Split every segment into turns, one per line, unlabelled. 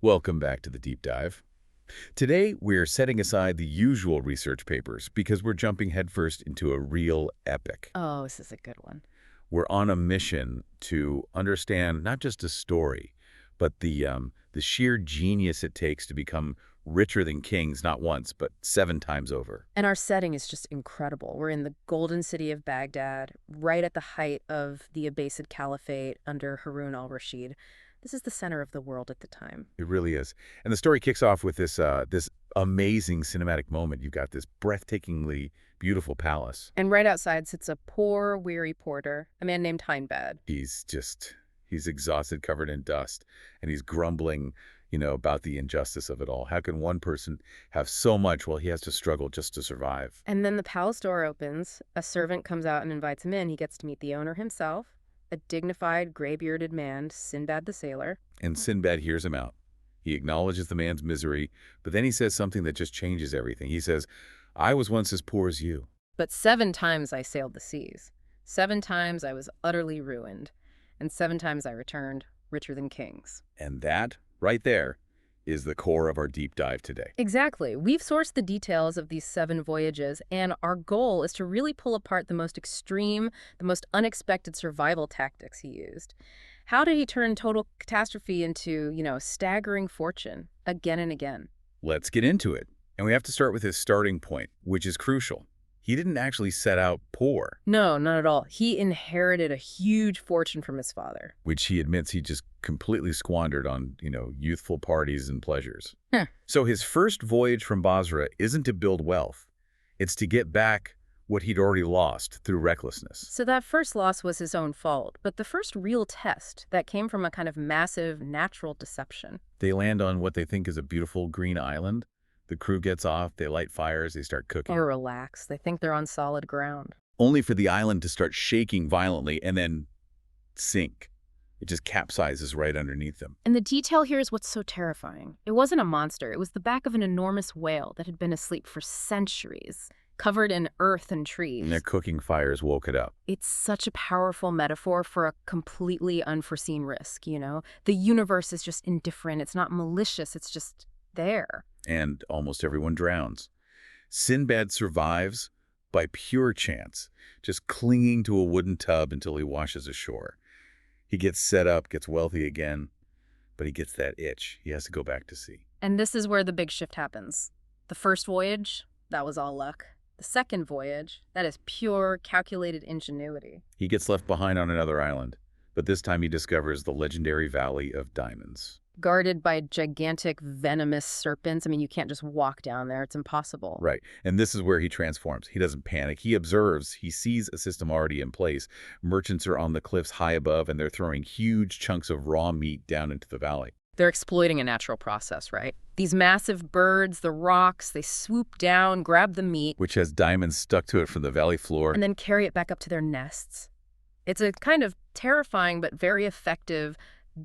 Welcome back to the deep dive. Today, we're setting aside the usual research papers because we're jumping headfirst into a real epic.
Oh, this is a good one.
We're on a mission to understand not just a story, but the sheer genius it takes to become richer than kings, not once, but 7 times over.
And our setting is just incredible. We're in the golden city of Baghdad, right at the height of the Abbasid Caliphate under Harun al-Rashid. This is the center of the world at the time.
It really is. And the story kicks off with this amazing cinematic moment. You've got this breathtakingly beautiful palace.
And right outside sits a poor, weary porter, a man named Sinbad.
He's exhausted, covered in dust, and he's grumbling, about the injustice of it all. How can one person have so much while he has to struggle just to survive?
And then the palace door opens, a servant comes out and invites him in. He gets to meet the owner himself, a dignified, gray-bearded man, Sinbad the sailor.
And Sinbad hears him out. He acknowledges the man's misery, but then he says something that just changes everything. He says, "I was once as poor as you."
But 7 times I sailed the seas. 7 times I was utterly ruined. And 7 times I returned, richer than kings.
And that, right there, is the core of our deep dive today.
Exactly. We've sourced the details of these 7 voyages, and our goal is to really pull apart the most extreme, the most unexpected survival tactics he used. How did he turn total catastrophe into, staggering fortune again and again?
Let's get into it. And we have to start with his starting point, which is crucial. He didn't actually set out poor,
No, not at all. He inherited a huge fortune from his father.
which he admits he just completely squandered on, youthful parties and pleasures.
Huh.
So his first voyage from Basra isn't to build wealth. It's to get back what he'd already lost through recklessness.
So that first loss was his own fault, but the first real test that came from a kind of massive natural deception.
They land on what they think is a beautiful green island. The crew gets off, they light fires, they start cooking.
Or relax. They think they're on solid ground.
Only for the island to start shaking violently and then sink. It just capsizes right underneath them.
And the detail here is what's so terrifying. It wasn't a monster. It was the back of an enormous whale that had been asleep for centuries, covered in earth and trees.
And their cooking fires woke it up.
It's such a powerful metaphor for a completely unforeseen risk, The universe is just indifferent. It's not malicious. It's just there.
And almost everyone drowns. Sinbad survives by pure chance, just clinging to a wooden tub until he washes ashore. He gets set up, gets wealthy again, but he gets that itch. He has to go back to sea.
And this is where the big shift happens. The first voyage, that was all luck. The second voyage, that is pure, calculated ingenuity.
He gets left behind on another island, but this time he discovers the legendary Valley of Diamonds.
Guarded by gigantic, venomous serpents. I mean, you can't just walk down there. It's impossible.
Right. And this is where he transforms. He doesn't panic. He observes. He sees a system already in place. Merchants are on the cliffs high above, and they're throwing huge chunks of raw meat down into the valley.
They're exploiting a natural process, right? These massive birds, the rocks, they swoop down, grab the meat,
Which has diamonds stuck to it from the valley floor.
and then carry it back up to their nests. It's a kind of terrifying but very effective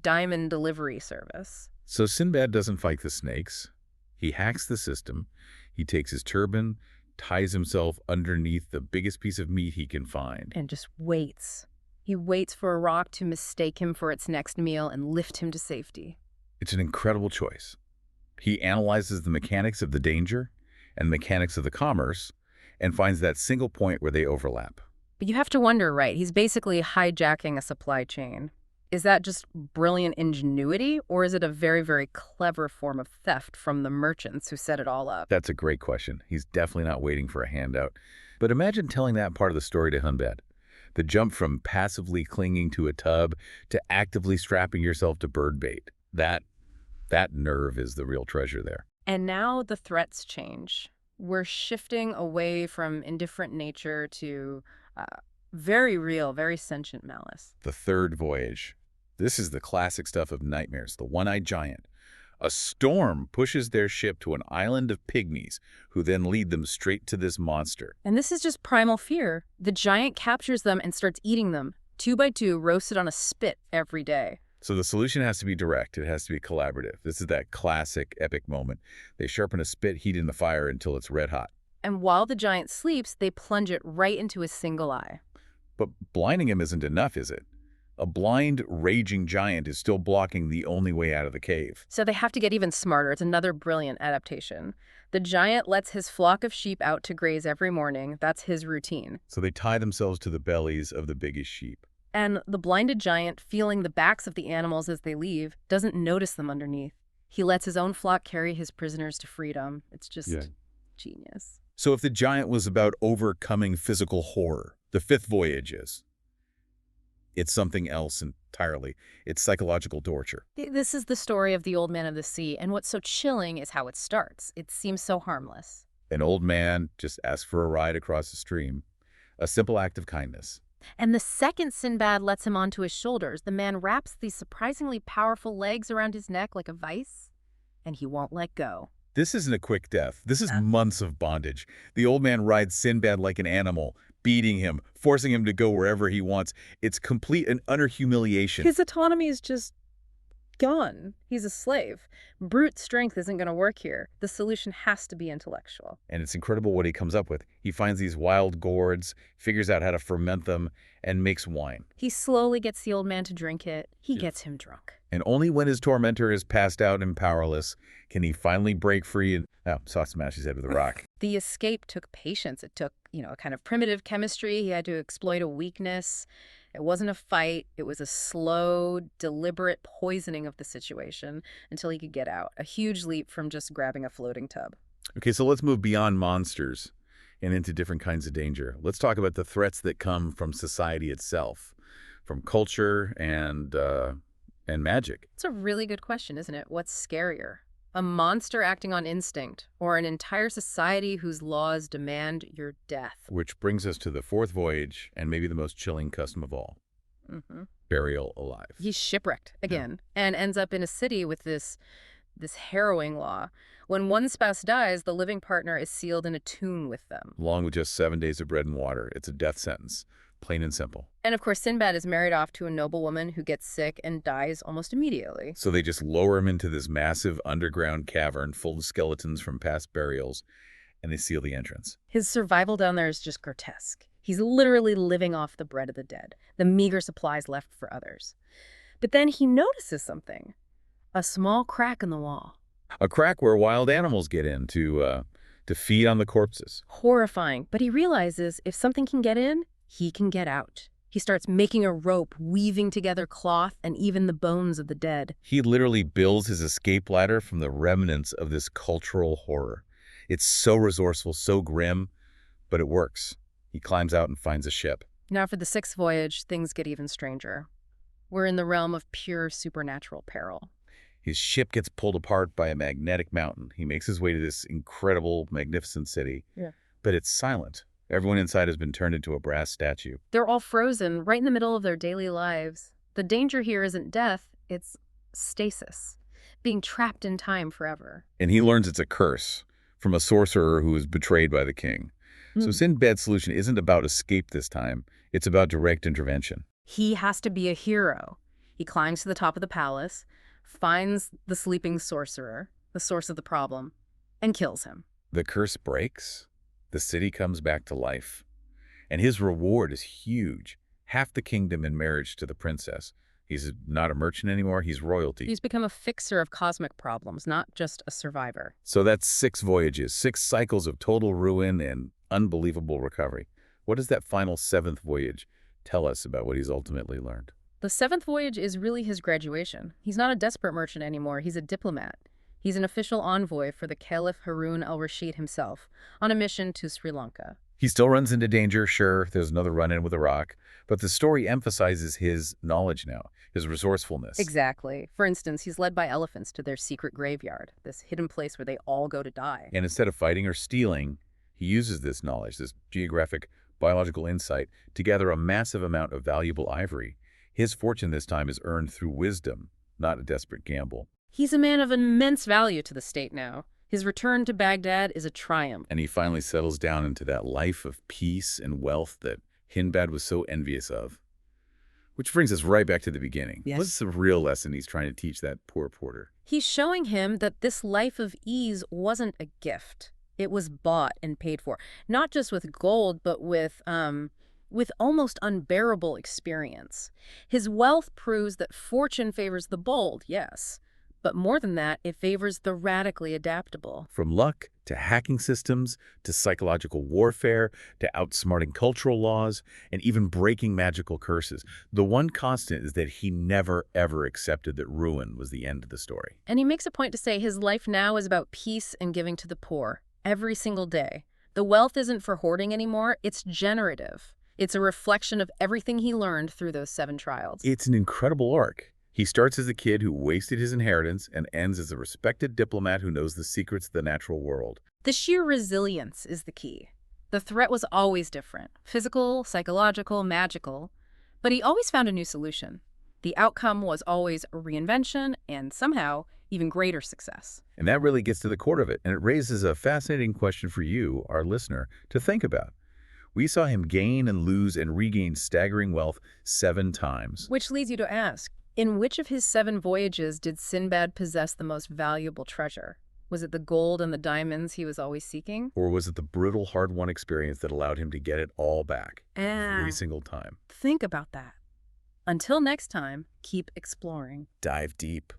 diamond delivery service.
So Sinbad doesn't fight the snakes. He hacks the system. He takes his turban, ties himself underneath the biggest piece of meat he can find.
And just waits. He waits for a rock to mistake him for its next meal and lift him to safety.
It's an incredible choice. He analyzes the mechanics of the danger and mechanics of the commerce and finds that single point where they overlap.
But you have to wonder, right? He's basically hijacking a supply chain. Is that just brilliant ingenuity, or is it a very, very clever form of theft from the merchants who set it all up?
That's a great question. He's definitely not waiting for a handout. But imagine telling that part of the story to Sinbad. The jump from passively clinging to a tub to actively strapping yourself to bird bait. That nerve is the real treasure there.
And now the threats change. We're shifting away from indifferent nature to very real, very sentient malice.
The third voyage. This is the classic stuff of nightmares, the one-eyed giant. A storm pushes their ship to an island of pygmies, who then lead them straight to this monster.
And this is just primal fear. The giant captures them and starts eating them, 2 by 2, roasted on a spit every day.
So the solution has to be direct. It has to be collaborative. This is that classic epic moment. They sharpen a spit, heat in the fire until it's red hot.
And while the giant sleeps, they plunge it right into his single eye.
But blinding him isn't enough, is it? A blind, raging giant is still blocking the only way out of the cave.
So they have to get even smarter. It's another brilliant adaptation. The giant lets his flock of sheep out to graze every morning. That's his routine.
So they tie themselves to the bellies of the biggest sheep.
And the blinded giant, feeling the backs of the animals as they leave, doesn't notice them underneath. He lets his own flock carry his prisoners to freedom. It's just genius.
So if the giant was about overcoming physical horror, the fifth voyage is. It's something else entirely. It's psychological torture.
This is the story of the Old Man of the Sea, and what's so chilling is how it starts. It seems so harmless.
An old man just asks for a ride across the stream. A simple act of kindness.
And the second Sinbad lets him onto his shoulders, the man wraps these surprisingly powerful legs around his neck like a vice, and he won't let go.
This isn't a quick death. This is months of bondage. The old man rides Sinbad like an animal, beating him, forcing him to go wherever he wants. It's complete and utter humiliation.
His autonomy is just gone. He's a slave. Brute strength isn't going to work here. The solution has to be intellectual.
And it's incredible what he comes up with. He finds these wild gourds, figures out how to ferment them, and makes wine.
He slowly gets the old man to drink it. He gets him drunk.
And only when his tormentor is passed out and powerless can he finally break free and smash his head with a rock.
The escape took patience. It took, a kind of primitive chemistry. He had to exploit a weakness. It wasn't a fight. It was a slow, deliberate poisoning of the situation until he could get out. A huge leap from just grabbing a floating tub.
Okay, so let's move beyond monsters and into different kinds of danger. Let's talk about the threats that come from society itself, from culture and magic.
It's a really good question, isn't it? What's scarier? A monster acting on instinct, or an entire society whose laws demand your death?
Which brings us to the fourth voyage, and maybe the most chilling custom of all. Burial alive.
He's shipwrecked again, and ends up in a city with this harrowing law. When one spouse dies, the living partner is sealed in a tomb with them.
Along with just 7 days of bread and water. It's a death sentence. Plain and simple.
And of course, Sinbad is married off to a noblewoman who gets sick and dies almost immediately.
So they just lower him into this massive underground cavern full of skeletons from past burials, and they seal the entrance.
His survival down there is just grotesque. He's literally living off the bread of the dead, the meager supplies left for others. But then he notices something. A small crack in the wall.
A crack where wild animals get in to feed on the corpses.
Horrifying. But he realizes if something can get in, he can get out. He starts making a rope, weaving together cloth and even the bones of the dead.
He literally builds his escape ladder from the remnants of this cultural horror. It's so resourceful, so grim, but it works. He climbs out and finds a ship.
Now for the sixth voyage, things get even stranger. We're in the realm of pure supernatural peril.
His ship gets pulled apart by a magnetic mountain. He makes his way to this incredible, magnificent city. But it's silent. Everyone inside has been turned into a brass statue.
They're all frozen right in the middle of their daily lives. The danger here isn't death, it's stasis. Being trapped in time forever.
And he learns it's a curse from a sorcerer who was betrayed by the king. So Sinbad's solution isn't about escape this time. It's about direct intervention.
He has to be a hero. He climbs to the top of the palace, finds the sleeping sorcerer, the source of the problem, and kills him.
The curse breaks. The city comes back to life. And his reward is huge. Half the kingdom in marriage to the princess. He's not a merchant anymore. He's royalty.
He's become a fixer of cosmic problems, not just a survivor.
So that's 6 voyages, 6 cycles of total ruin and unbelievable recovery. What does that final 7th voyage tell us about what he's ultimately learned?
The 7th voyage is really his graduation. He's not a desperate merchant anymore. He's a diplomat. He's an official envoy for the Caliph Harun al-Rashid himself, on a mission to Sri Lanka.
He still runs into danger, sure, there's another run-in with a rock, but the story emphasizes his knowledge now, his resourcefulness.
Exactly. For instance, he's led by elephants to their secret graveyard, this hidden place where they all go to die.
And instead of fighting or stealing, he uses this knowledge, this geographic, biological insight, to gather a massive amount of valuable ivory. His fortune this time is earned through wisdom, not a desperate gamble.
He's a man of immense value to the state now. His return to Baghdad is a triumph.
And he finally settles down into that life of peace and wealth that Sinbad was so envious of. Which brings us right back to the beginning.
Yes.
What's the real lesson he's trying to teach that poor porter?
He's showing him that this life of ease wasn't a gift. It was bought and paid for. Not just with gold, but with with almost unbearable experience. His wealth proves that fortune favors the bold, yes, but more than that, it favors the radically adaptable.
From luck to hacking systems to psychological warfare to outsmarting cultural laws and even breaking magical curses, the one constant is that he never, ever accepted that ruin was the end of the story.
And he makes a point to say his life now is about peace and giving to the poor, every single day. The wealth isn't for hoarding anymore, it's generative. It's a reflection of everything he learned through those 7 trials.
It's an incredible arc. He starts as a kid who wasted his inheritance and ends as a respected diplomat who knows the secrets of the natural world.
The sheer resilience is the key. The threat was always different, physical, psychological, magical, but he always found a new solution. The outcome was always a reinvention and somehow even greater success.
And that really gets to the core of it, and it raises a fascinating question for you, our listener, to think about. We saw him gain and lose and regain staggering wealth 7 times.
Which leads you to ask, in which of his 7 voyages did Sinbad possess the most valuable treasure? Was it the gold and the diamonds he was always seeking?
Or was it the brutal, hard-won experience that allowed him to get it all back every
And
single time?
think about that. Until next time, keep exploring.
Dive deep.